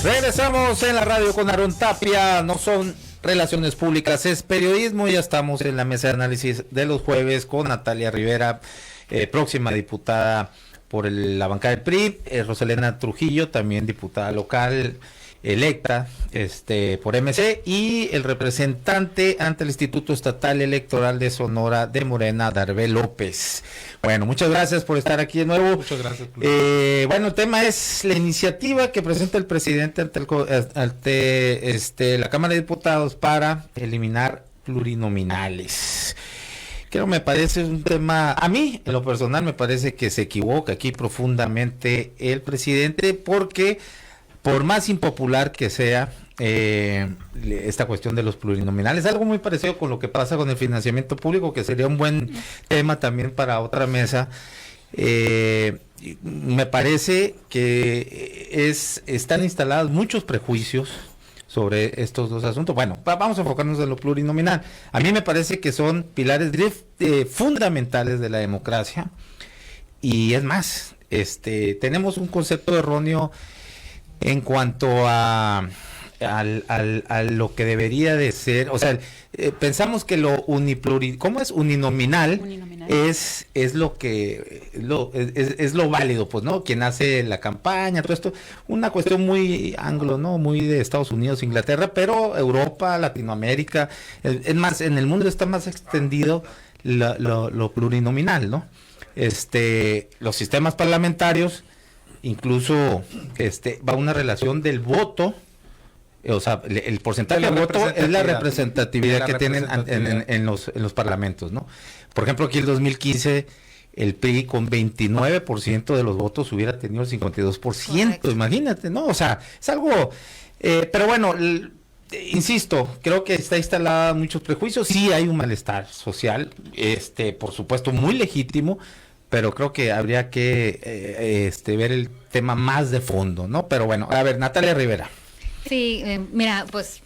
Regresamos en la radio con Aarón Tapia. No son relaciones públicas, es periodismo. Ya estamos en la mesa de análisis de los jueves con Natalia Rivera, próxima diputada por la bancada del PRI, Rosalena Trujillo, también diputada local electa por MC, y el representante ante el Instituto Estatal Electoral de Sonora de Morena, Darvé López. Bueno, muchas gracias por estar aquí de nuevo. Muchas gracias. Bueno, el tema es la iniciativa que presenta el presidente ante la Cámara de Diputados para eliminar plurinominales. Creo me parece un tema, a mí en lo personal me parece que se equivoca aquí profundamente el presidente, porque por más impopular que sea esta cuestión de los plurinominales, algo muy parecido con lo que pasa con el financiamiento público, que sería un buen tema también para otra mesa. Me parece que están instalados muchos prejuicios sobre estos dos asuntos. Bueno, vamos a enfocarnos en lo plurinominal. A mí me parece que son pilares fundamentales de la democracia, y es más, tenemos un concepto erróneo en cuanto a lo que debería de ser. O sea, pensamos que lo uninominal es lo que es lo válido, pues, ¿no? Quien hace la campaña, todo esto, una cuestión muy anglo, ¿no? Muy de Estados Unidos, Inglaterra, pero Europa, Latinoamérica, es más, en el mundo está más extendido lo plurinominal, ¿no? Los sistemas parlamentarios, incluso va una relación del voto, o sea, el porcentaje del voto es la representatividad que tienen en los parlamentos, ¿no? Por ejemplo, aquí en el 2015 el PRI con 29% de los votos hubiera tenido el 52%. Correcto. Imagínate, ¿no? O sea, es algo, pero bueno, insisto, creo que está instalada muchos prejuicios. Sí hay un malestar social, por supuesto, muy legítimo, pero creo que habría que ver el tema más de fondo, ¿no? Pero bueno, a ver, Natalia Rivera. Sí, mira, pues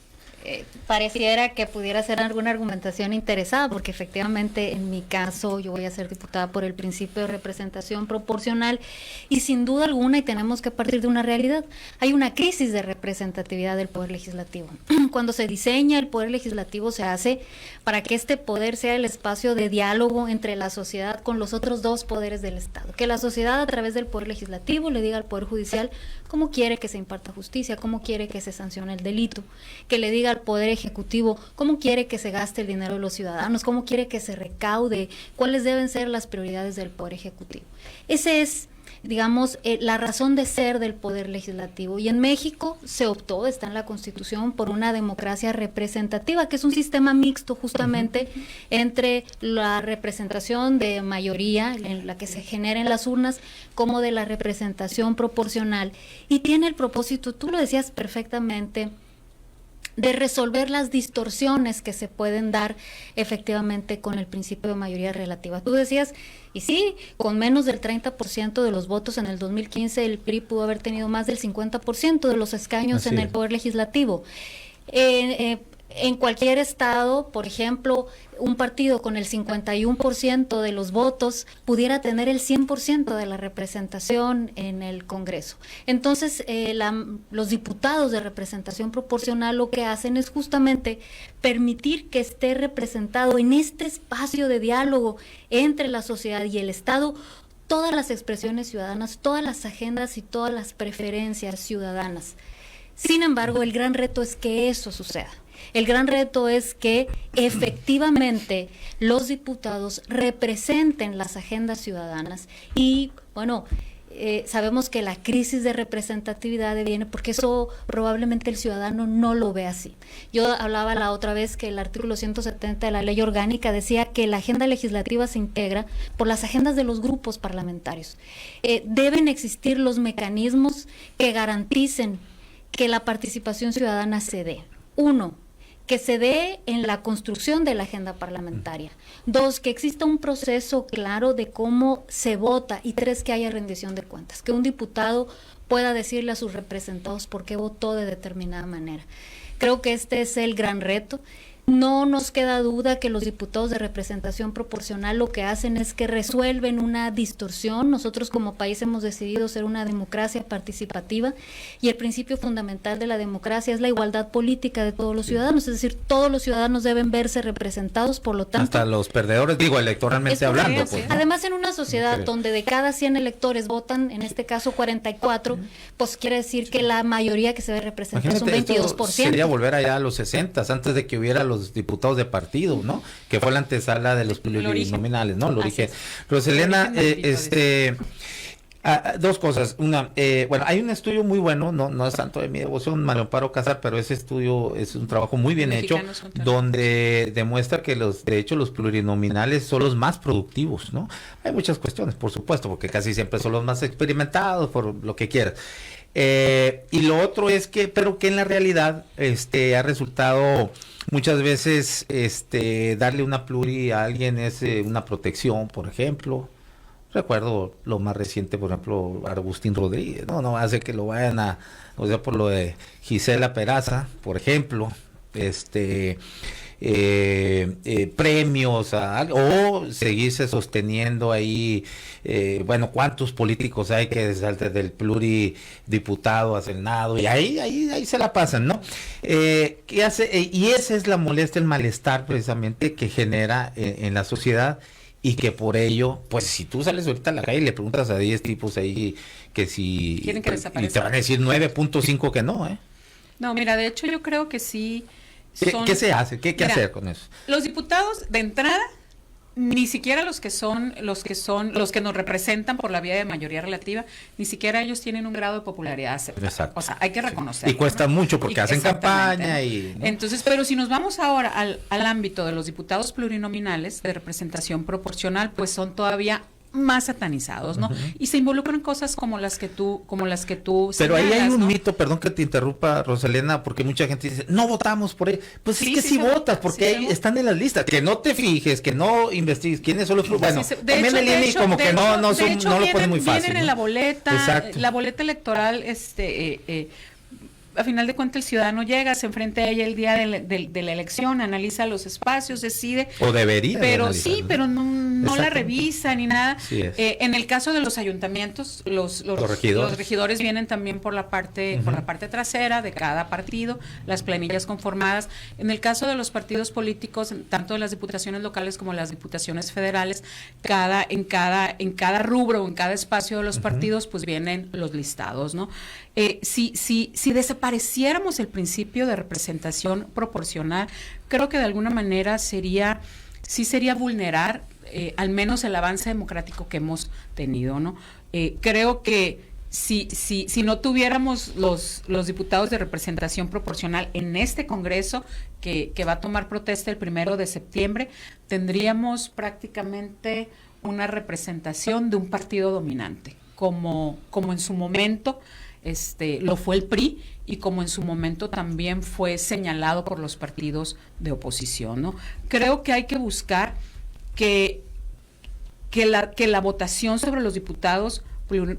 pareciera que pudiera ser alguna argumentación interesada, porque efectivamente en mi caso yo voy a ser diputada por el principio de representación proporcional, y sin duda alguna, y tenemos que partir de una realidad, hay una crisis de representatividad del Poder Legislativo. Cuando se diseña el Poder Legislativo se hace para que este poder sea el espacio de diálogo entre la sociedad con los otros dos poderes del Estado, que la sociedad a través del Poder Legislativo le diga al Poder Judicial cómo quiere que se imparta justicia, cómo quiere que se sancione el delito, que le diga al Poder Ejecutivo cómo quiere que se gaste el dinero de los ciudadanos, cómo quiere que se recaude, cuáles deben ser las prioridades del Poder Ejecutivo. Ese es, digamos, la razón de ser del Poder Legislativo. Y en México se optó, está en la Constitución, por una democracia representativa, que es un sistema mixto justamente entre la representación de mayoría, en la que se genera en las urnas, como de la representación proporcional. Y tiene el propósito, tú lo decías perfectamente, de resolver las distorsiones que se pueden dar efectivamente con el principio de mayoría relativa. Tú decías, y sí, con menos del 30% de los votos en el 2015, el PRI pudo haber tenido más del 50% de los escaños en el Poder Legislativo. En cualquier estado, por ejemplo, un partido con el 51% de los votos pudiera tener el 100% de la representación en el Congreso. Entonces, los diputados de representación proporcional lo que hacen es justamente permitir que esté representado en este espacio de diálogo entre la sociedad y el Estado todas las expresiones ciudadanas, todas las agendas y todas las preferencias ciudadanas. Sin embargo, el gran reto es que eso suceda. El gran reto es que efectivamente los diputados representen las agendas ciudadanas y, bueno, sabemos que la crisis de representatividad viene porque eso probablemente el ciudadano no lo ve así. Yo hablaba la otra vez que el artículo 170 de la Ley Orgánica decía que la agenda legislativa se integra por las agendas de los grupos parlamentarios. Deben existir los mecanismos que garanticen que la participación ciudadana se dé. Uno, que se dé en la construcción de la agenda parlamentaria. Dos, que exista un proceso claro de cómo se vota. Y tres, que haya rendición de cuentas, que un diputado pueda decirle a sus representados por qué votó de determinada manera. Creo que este es el gran reto. No nos queda duda que los diputados de representación proporcional lo que hacen es que resuelven una distorsión. Nosotros como país hemos decidido ser una democracia participativa y el principio fundamental de la democracia es la igualdad política de todos los ciudadanos, es decir, todos los ciudadanos deben verse representados, por lo tanto... Hasta los perdedores, digo, electoralmente hablando. Pues, ¿no? Además, en una sociedad donde de cada 100 electores votan, en este caso 44, pues quiere decir que la mayoría que se ve representada es un 22%. Sería volver allá a los 60, antes de que hubiera los diputados de partido, ¿no? Que fue la antesala de los plurinominales, ¿no? El origen. Roselena, dos cosas. Una, bueno, hay un estudio muy bueno, no es tanto de mi devoción, Mario Amparo Casar, pero ese estudio es un trabajo muy bien hecho, donde demuestra que de hecho los plurinominales son los más productivos, ¿no? Hay muchas cuestiones, por supuesto, porque casi siempre son los más experimentados, por lo que quieras. Y lo otro es que, pero que en la realidad, ha resultado muchas veces, darle una pluri a alguien es una protección, por ejemplo. Recuerdo lo más reciente, por ejemplo, Agustín Rodríguez, no hace que lo vayan o sea, por lo de Gisela Peraza, por ejemplo, premios o seguirse sosteniendo ahí, bueno, cuántos políticos hay que desde del pluridiputado a senado y ahí se la pasan, ¿no? ¿Qué hace? Y esa es la molestia, el malestar precisamente que genera en la sociedad. Y que por ello, pues si tú sales ahorita a la calle y le preguntas a 10 tipos ahí que si... Quieren que desaparezca. Y te van a decir 9.5 que no, ¿eh? No, mira, de hecho yo creo que sí ¿Qué se hace? ¿Qué hacer con eso? Los diputados, de entrada, ni siquiera los que nos representan por la vía de mayoría relativa, ni siquiera ellos tienen un grado de popularidad aceptable. Exacto. O sea, hay que reconocerlo. Y cuesta mucho porque hacen campaña y... ¿no? Entonces, pero si nos vamos ahora al ámbito de los diputados plurinominales de representación proporcional, pues son todavía más satanizados, ¿no? Y se involucran cosas como las que tú Pero ahí hay un ¿no? mito, perdón que te interrumpa, Roselena, porque mucha gente dice, no votamos por él. Pues sí, es que sí votas, porque ahí están en las listas. Que no te fijes, que no investigues quiénes son los... Bueno, también el INE como que no lo pone muy fácil. Vienen en la boleta, exacto. La boleta electoral, a final de cuentas el ciudadano llega, se enfrenta a ella el día de la elección, analiza los espacios, decide. O debería. Pero sí, pero no la revisa ni nada. En el caso de los ayuntamientos, los regidores vienen también por la parte trasera de cada partido, las planillas conformadas. En el caso de los partidos políticos, tanto de las diputaciones locales como las diputaciones federales, en cada rubro, en cada espacio de los partidos, pues vienen los listados, ¿no? Si desapareciéramos el principio de representación proporcional, creo que de alguna manera sería vulnerar al menos el avance democrático que hemos tenido, ¿no? Creo que si no tuviéramos los diputados de representación proporcional en este Congreso que va a tomar protesta el 1 de septiembre, tendríamos prácticamente una representación de un partido dominante, como en su momento lo fue el PRI y como en su momento también fue señalado por los partidos de oposición, ¿no? Creo que hay que buscar que la votación sobre los diputados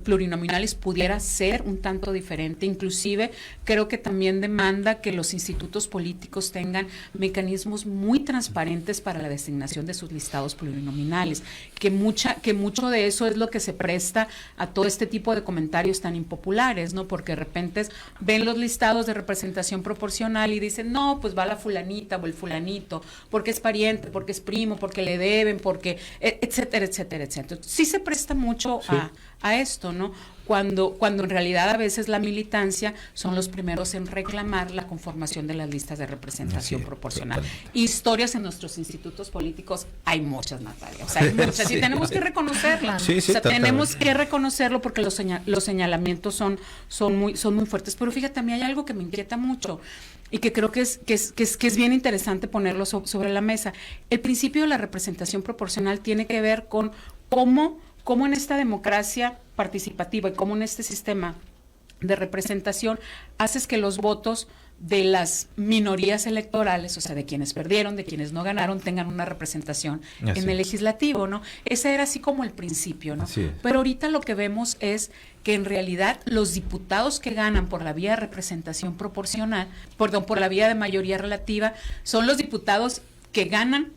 plurinominales pudiera ser un tanto diferente. Inclusive creo que también demanda que los institutos políticos tengan mecanismos muy transparentes para la designación de sus listados plurinominales, que mucho de eso es lo que se presta a todo este tipo de comentarios tan impopulares, ¿no? Porque de repente ven los listados de representación proporcional y dicen, no, pues va la fulanita o el fulanito, porque es pariente, porque es primo, porque le deben, porque etcétera, etcétera, etcétera. Sí se presta mucho a esto, ¿no? Cuando en realidad a veces la militancia son los primeros en reclamar la conformación de las listas de representación proporcional. Totalmente. Historias en nuestros institutos políticos hay muchas, Natalia, o sea, hay muchas, y tenemos que reconocerlas, o sea, tenemos que reconocerlo porque los señalamientos son muy fuertes, pero fíjate, a mí hay algo que me inquieta mucho y que creo que es bien interesante ponerlo sobre la mesa. El principio de la representación proporcional tiene que ver con cómo en esta democracia participativa y cómo en este sistema de representación haces que los votos de las minorías electorales, o sea, de quienes perdieron, de quienes no ganaron, tengan una representación en el legislativo, ¿no? Ese era así como el principio, ¿no? Pero ahorita lo que vemos es que en realidad los diputados que ganan por la vía de representación proporcional, por la vía de mayoría relativa, son los diputados que ganan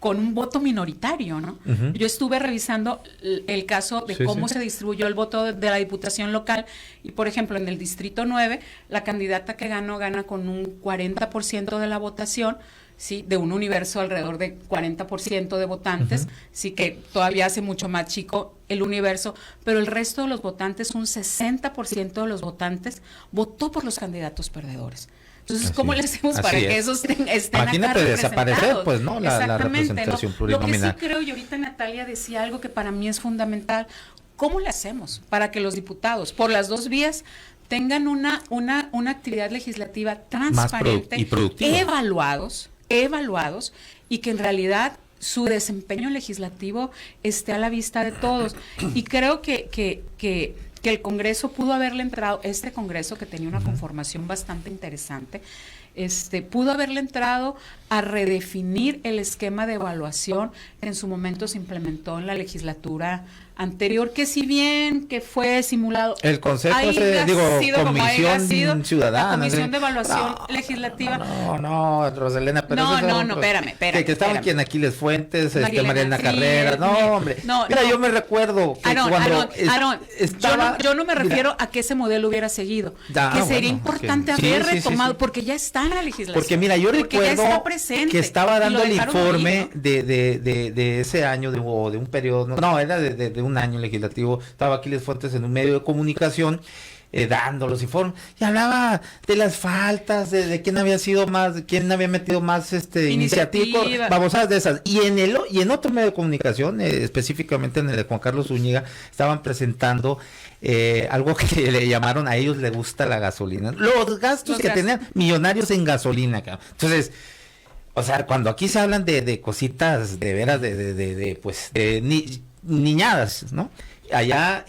con un voto minoritario, ¿no? Yo estuve revisando el caso de cómo se distribuyó el voto de la diputación local y, por ejemplo, en el Distrito 9, la candidata que ganó gana con un 40% de la votación, ¿sí? De un universo alrededor de 40% de votantes, sí, que todavía hace mucho más chico el universo, pero el resto de los votantes, un 60% de los votantes, votó por los candidatos perdedores. Entonces, ¿cómo le hacemos para que esos estén Imagínate acá desaparecer, pues, ¿no? La representación plurinominal. Lo que sí creo, y ahorita Natalia decía algo que para mí es fundamental, ¿cómo le hacemos para que los diputados, por las dos vías, tengan una actividad legislativa transparente, y productiva, evaluados, y que en realidad su desempeño legislativo esté a la vista de todos? Y creo que el Congreso pudo haberle entrado, este Congreso que tenía una conformación bastante interesante, pudo haberle entrado a redefinir el esquema de evaluación que en su momento se implementó en la legislatura anterior, que si bien que fue simulado, el concepto comisión ciudadana, la comisión de evaluación legislativa. No, Roselena, pero espérame. Que estaban aquí en Aquiles Fuentes, Mariana Carreras, mira, yo me recuerdo que yo no me refiero a que ese modelo hubiera seguido, que sería importante haber retomado, porque ya está en la legislación. Porque mira, yo recuerdo que estaba dando el informe de ese año, de un periodo, era de un año legislativo, estaba Aquiles Fuentes en un medio de comunicación dando los informes y hablaba de las faltas, de quién había sido más, quién había metido más iniciativa, babosadas de esas. Y en otro medio de comunicación, específicamente en el de Juan Carlos Zúñiga, estaban presentando algo que le llamaron, a ellos les gusta la gasolina, los gastos que tenían millonarios en gasolina, cabrón. Entonces, o sea, cuando aquí se hablan de cositas de veras, niñadas, ¿no? Allá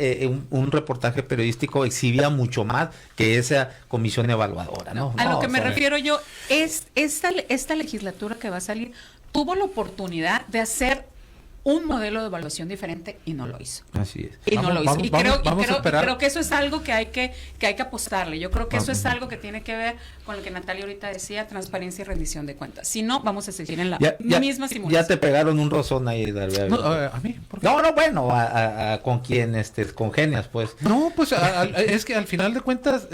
un reportaje periodístico exhibía mucho más que esa comisión evaluadora, ¿no? A lo que me refiero yo es esta legislatura que va a salir tuvo la oportunidad de hacer un modelo de evaluación diferente y no lo hizo. Así es. Y creo que eso es algo que hay que apostarle. Yo creo que eso es algo que tiene que ver con lo que Natalia ahorita decía, transparencia y rendición de cuentas. Si no, vamos a seguir en la misma simulación. Ya te pegaron un rozón ahí, David. ¿A mí? ¿Por qué? Con quien congenias, pues. No, pues es que al final de cuentas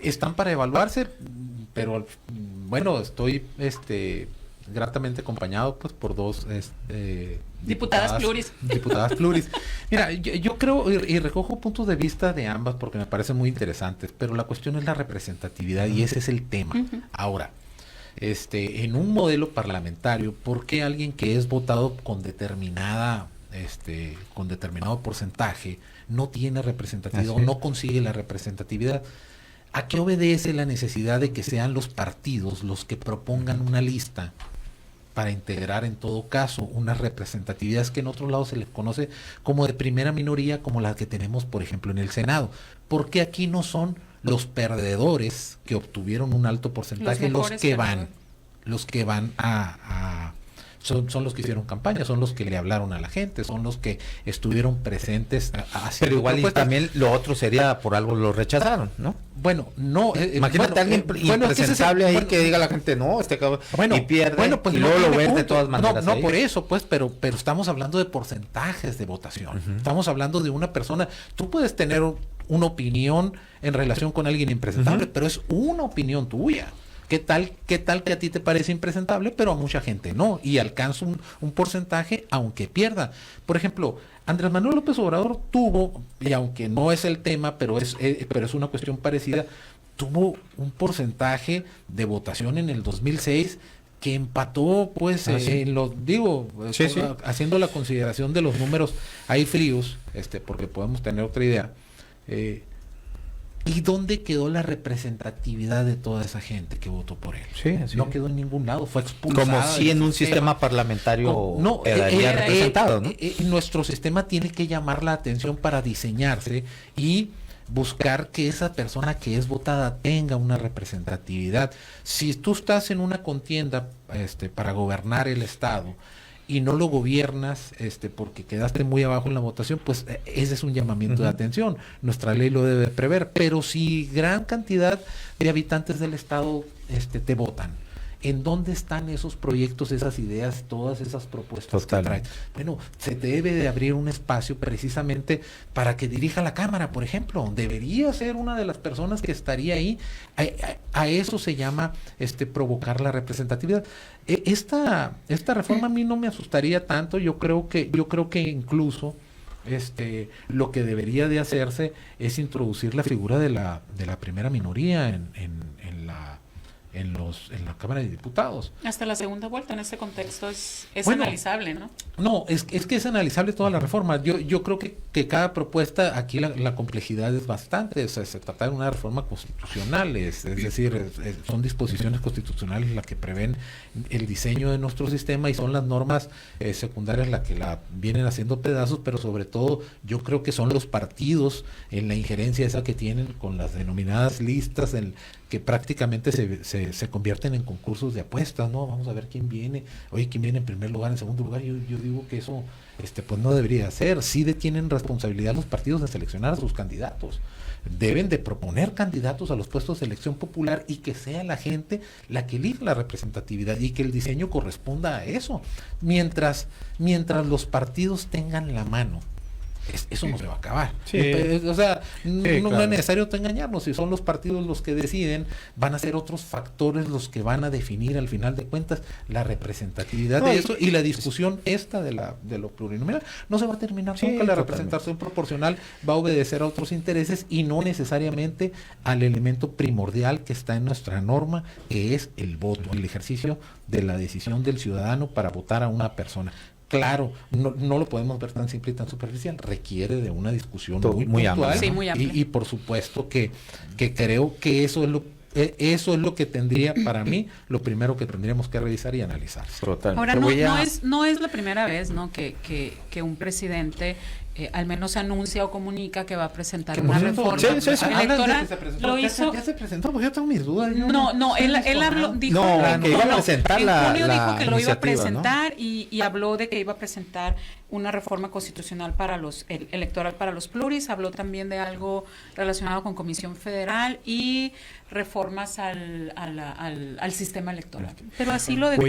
están para evaluarse, pero bueno, estoy gratamente acompañado pues por dos diputadas pluris. Mira, yo creo y recojo puntos de vista de ambas porque me parecen muy interesantes, pero la cuestión es la representatividad y ese es el tema. Ahora, en un modelo parlamentario, ¿por qué alguien que es votado con determinado porcentaje no tiene representatividad o no consigue la representatividad? ¿A qué obedece la necesidad de que sean los partidos los que propongan una lista para integrar en todo caso unas representatividades que en otros lados se les conoce como de primera minoría, como las que tenemos por ejemplo en el Senado? ¿Por qué aquí no son los perdedores que obtuvieron un alto porcentaje los que van son los que hicieron campaña, son los que le hablaron a la gente, son los que estuvieron presentes pero igual y también lo otro sería por algo lo rechazaron, ¿no? Bueno, no, imagínate a alguien impresentable ahí que diga a la gente no, y pierde, pues, y luego lo ven de todas maneras. No, por eso, pues, pero estamos hablando de porcentajes de votación. Estamos hablando de una persona. Tú puedes tener una opinión en relación con alguien impresentable, pero es una opinión tuya. ¿Qué tal que a ti te parece impresentable, pero a mucha gente no? Y alcanza un porcentaje, aunque pierda. Por ejemplo, Andrés Manuel López Obrador tuvo, y aunque no es el tema, pero es una cuestión parecida, tuvo un porcentaje de votación en el 2006 que empató, pues, haciendo la consideración de los números ahí fríos, porque podemos tener otra idea. ¿Y dónde quedó la representatividad de toda esa gente que votó por él? No quedó en ningún lado, fue expulsada. Como si en un sistema parlamentario quedaría representado, ¿no? Nuestro sistema tiene que llamar la atención para diseñarse y buscar que esa persona que es votada tenga una representatividad. Si tú estás en una contienda para gobernar el estado y no lo gobiernas porque quedaste muy abajo en la votación, pues ese es un llamamiento de atención. Nuestra ley lo debe prever. Pero si gran cantidad de habitantes del estado te votan, ¿en dónde están esos proyectos, esas ideas, todas esas propuestas que traes? Bueno, se debe de abrir un espacio precisamente para que dirija la Cámara, por ejemplo. Debería ser una de las personas que estaría ahí. A eso se llama provocar la representatividad. Esta reforma a mí no me asustaría tanto. Yo creo que incluso lo que debería de hacerse es introducir la figura de la primera minoría en la Cámara de Diputados. Hasta la segunda vuelta en este contexto es bueno, analizable, ¿no? No, es que es analizable toda la reforma. Yo creo que cada propuesta, aquí la complejidad es bastante. O sea, se trata de una reforma constitucional, es decir, son disposiciones constitucionales las que prevén el diseño de nuestro sistema y son las normas secundarias las que la vienen haciendo pedazos, pero sobre todo yo creo que son los partidos en la injerencia esa que tienen con las denominadas listas que prácticamente se convierten en concursos de apuestas, ¿no? Vamos a ver quién viene, oye, quién viene en primer lugar, en segundo lugar. Yo digo que eso pues no debería ser. Sí tienen responsabilidad los partidos de seleccionar a sus candidatos. Deben de proponer candidatos a los puestos de elección popular y que sea la gente la que elija la representatividad y que el diseño corresponda a eso. Mientras los partidos tengan la mano, eso no se va a acabar. Sí. O sea, no claro. es necesario engañarnos. Si son los partidos los que deciden, van a ser otros factores los que van a definir al final de cuentas la representatividad de eso, y la discusión de lo plurinominal no se va a terminar nunca. La representación proporcional va a obedecer a otros intereses y no necesariamente al elemento primordial que está en nuestra norma, que es el voto, el ejercicio de la decisión del ciudadano para votar a una persona. Claro, no lo podemos ver tan simple y tan superficial, requiere de una discusión muy puntual, sí, muy amplia. Y por supuesto que creo que eso es lo que tendría, para mí, lo primero que tendríamos que revisar y analizar. Ahora, no es la primera vez, ¿no?, que un presidente al menos anuncia o comunica que va a presentar una reforma electoral. Lo hizo. Ya se presentó, porque yo tengo mis dudas. Él habló, dijo que iba a presentar en junio dijo que lo iba a presentar, presentar, ¿no? y habló de que iba a presentar una reforma constitucional electoral para los pluris. Habló también de algo relacionado con Comisión Federal y reformas al sistema electoral. Pero así lo dejó.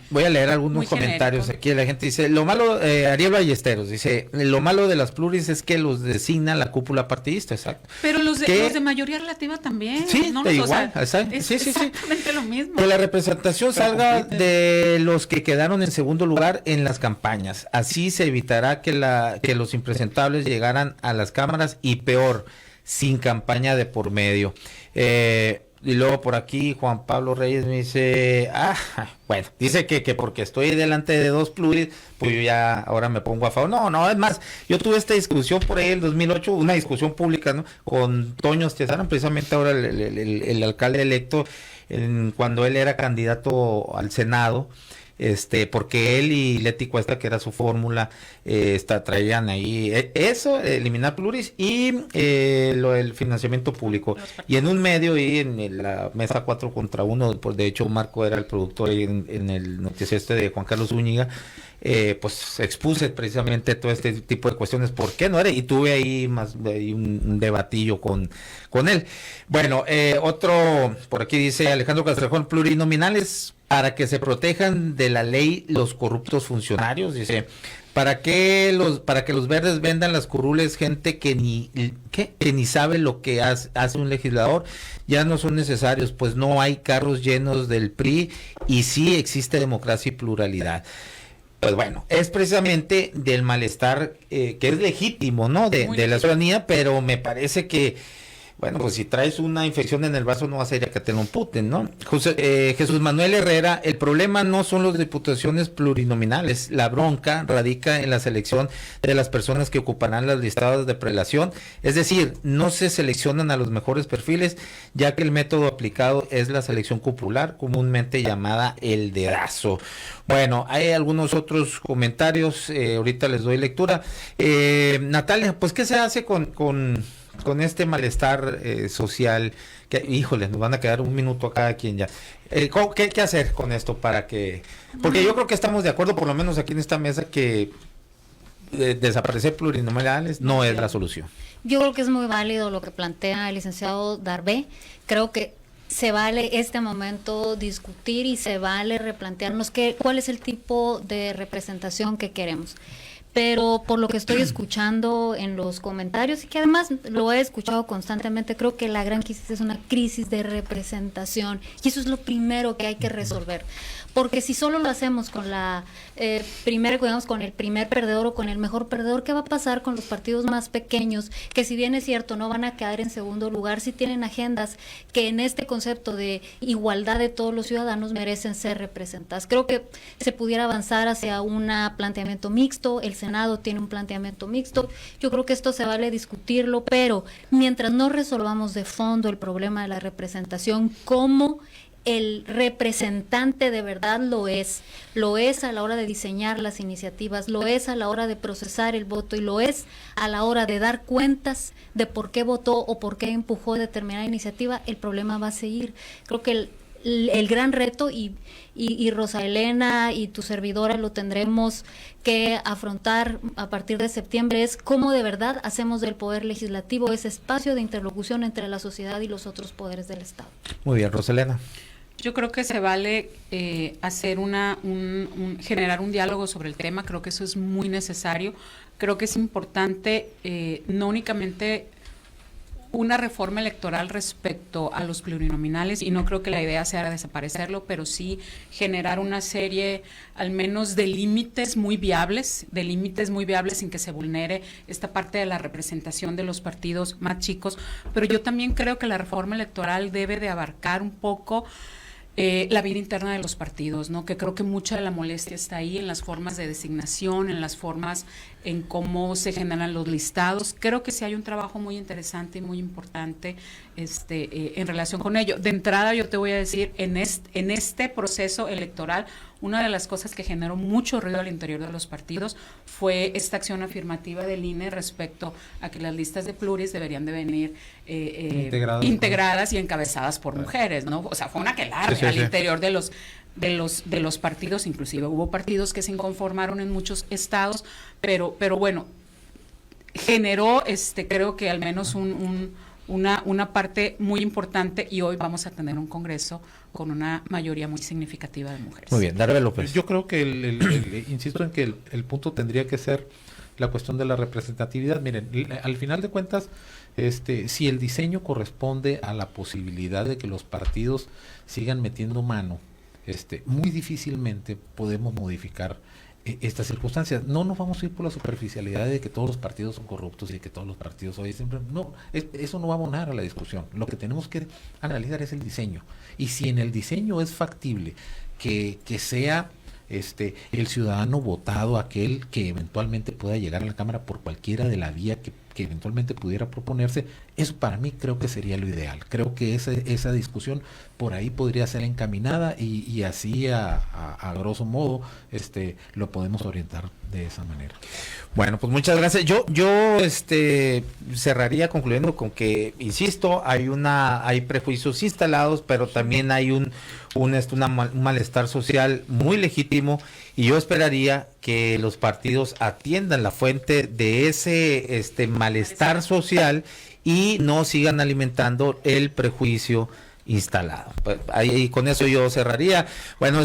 Voy a leer algunos comentarios genérico. aquí. La gente dice, lo malo, Ariel Ballesteros dice, lo malo de las pluris es que los designa la cúpula partidista, exacto. Pero los de mayoría relativa también. Sí, no igual, es exactamente lo mismo. Que la representación salga de los que quedaron en segundo lugar en las campañas. Así se evitará que los impresentables llegaran a las cámaras, y peor, sin campaña de por medio. Y luego por aquí Juan Pablo Reyes me dice, bueno, dice que porque estoy delante de dos pluris, pues yo ya ahora me pongo a favor. No, es más, yo tuve esta discusión por ahí en el 2008, una discusión pública, ¿no?, con Toño Estesaran, precisamente ahora el alcalde electo, cuando él era candidato al Senado, porque él y Leti Cuesta, que era su fórmula, traían ahí eso, eliminar pluris y el financiamiento público. Y en un medio, y en la mesa 4 contra 1, pues de hecho Marco era el productor en el noticiero de Juan Carlos Zúñiga, pues expuse precisamente todo este tipo de cuestiones, ¿por qué no era? Y tuve ahí un debatillo con él. Bueno, otro por aquí dice Alejandro Castrejón, plurinominales para que se protejan de la ley los corruptos funcionarios, dice, para que los verdes vendan las curules gente que ni sabe lo que hace un legislador, ya no son necesarios, pues no hay carros llenos del PRI y sí existe democracia y pluralidad. Pues bueno, es precisamente del malestar que es legítimo, ¿no?, de la ciudadanía, pero me parece que, bueno, pues si traes una infección en el vaso no vas a ir a que te lo amputen, ¿no? Jesús Manuel Herrera, el problema no son las diputaciones plurinominales, la bronca radica en la selección de las personas que ocuparán las listadas de prelación, es decir, no se seleccionan a los mejores perfiles, ya que el método aplicado es la selección cupular, comúnmente llamada el dedazo. Bueno, hay algunos otros comentarios, ahorita les doy lectura. Natalia, pues ¿qué se hace con con este malestar social, que, híjole, nos van a quedar un minuto a cada quien ya. ¿Qué hacer con esto para que...? Porque yo creo que estamos de acuerdo, por lo menos aquí en esta mesa, que desaparecer plurinominales no es la solución. Yo creo que es muy válido lo que plantea el licenciado Darbé. Creo que se vale este momento discutir y se vale replantearnos cuál es el tipo de representación que queremos. Pero por lo que estoy escuchando en los comentarios, y que además lo he escuchado constantemente, creo que la gran crisis es una crisis de representación, y eso es lo primero que hay que resolver. Porque si solo lo hacemos con con el primer perdedor o con el mejor perdedor, ¿qué va a pasar con los partidos más pequeños? Que si bien es cierto, no van a quedar en segundo lugar, si tienen agendas que en este concepto de igualdad de todos los ciudadanos merecen ser representadas. Creo que se pudiera avanzar hacia un planteamiento mixto, el Senado tiene un planteamiento mixto, yo creo que esto se vale discutirlo, pero mientras no resolvamos de fondo el problema de la representación, ¿cómo el representante de verdad lo es a la hora de diseñar las iniciativas, lo es a la hora de procesar el voto y lo es a la hora de dar cuentas de por qué votó o por qué empujó determinada iniciativa? El problema va a seguir. Creo que el gran reto, y Rosa Elena y tu servidora lo tendremos que afrontar a partir de septiembre, es cómo de verdad hacemos del poder legislativo ese espacio de interlocución entre la sociedad y los otros poderes del Estado. Muy bien, Rosa Elena. Yo creo que se vale hacer generar un diálogo sobre el tema. Creo que eso es muy necesario. Creo que es importante no únicamente una reforma electoral respecto a los plurinominales, y no creo que la idea sea desaparecerlo, pero sí generar una serie al menos de límites muy viables sin que se vulnere esta parte de la representación de los partidos más chicos. Pero yo también creo que la reforma electoral debe de abarcar un poco la vida interna de los partidos, ¿no? Que creo que mucha de la molestia está ahí en las formas de designación, en las formas en cómo se generan los listados. Creo que sí hay un trabajo muy interesante y muy importante en relación con ello. De entrada, yo te voy a decir, en este proceso electoral, una de las cosas que generó mucho ruido al interior de los partidos fue esta acción afirmativa del INE respecto a que las listas de pluris deberían de venir integradas y encabezadas por mujeres, ¿no? O sea, fue una aquelarre al interior de los partidos. Inclusive hubo partidos que se inconformaron en muchos estados, pero bueno, generó creo que al menos una parte muy importante, y hoy vamos a tener un congreso con una mayoría muy significativa de mujeres. Muy bien, Darbé López. Yo creo que insisto en que el punto tendría que ser la cuestión de la representatividad. Miren, al final de cuentas, si el diseño corresponde a la posibilidad de que los partidos sigan metiendo mano, muy difícilmente podemos modificar estas circunstancias. No nos vamos a ir por la superficialidad de que todos los partidos son corruptos y que todos los partidos hoy siempre... No, eso no va a abonar a la discusión. Lo que tenemos que analizar es el diseño. Y si en el diseño es factible que sea el ciudadano votado aquel que eventualmente pueda llegar a la Cámara por cualquiera de la vía que eventualmente pudiera proponerse, eso para mí creo que sería lo ideal. Creo que esa discusión por ahí podría ser encaminada y así a grosso modo lo podemos orientar de esa manera. Bueno, pues muchas gracias. Yo cerraría concluyendo con que, insisto, hay prejuicios instalados, pero también hay un malestar social muy legítimo, y yo esperaría que los partidos atiendan la fuente de ese malestar social y no sigan alimentando el prejuicio instalado. Pues ahí con eso yo cerraría. Bueno,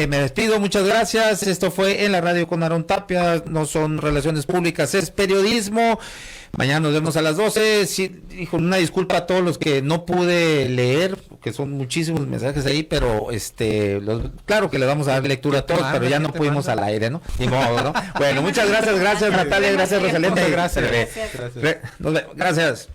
me despido, muchas gracias. Esto fue en la radio con Aarón Tapia. No son relaciones públicas, es periodismo. Mañana nos vemos a las 12. Sí, una disculpa a todos los que no pude leer, que son muchísimos mensajes ahí, pero claro que le vamos a dar lectura a todos, pero ya no pudimos al aire, ¿no? Ni modo, ¿no? Bueno, muchas gracias Natalia, gracias Rosalén. Gracias. Gracias.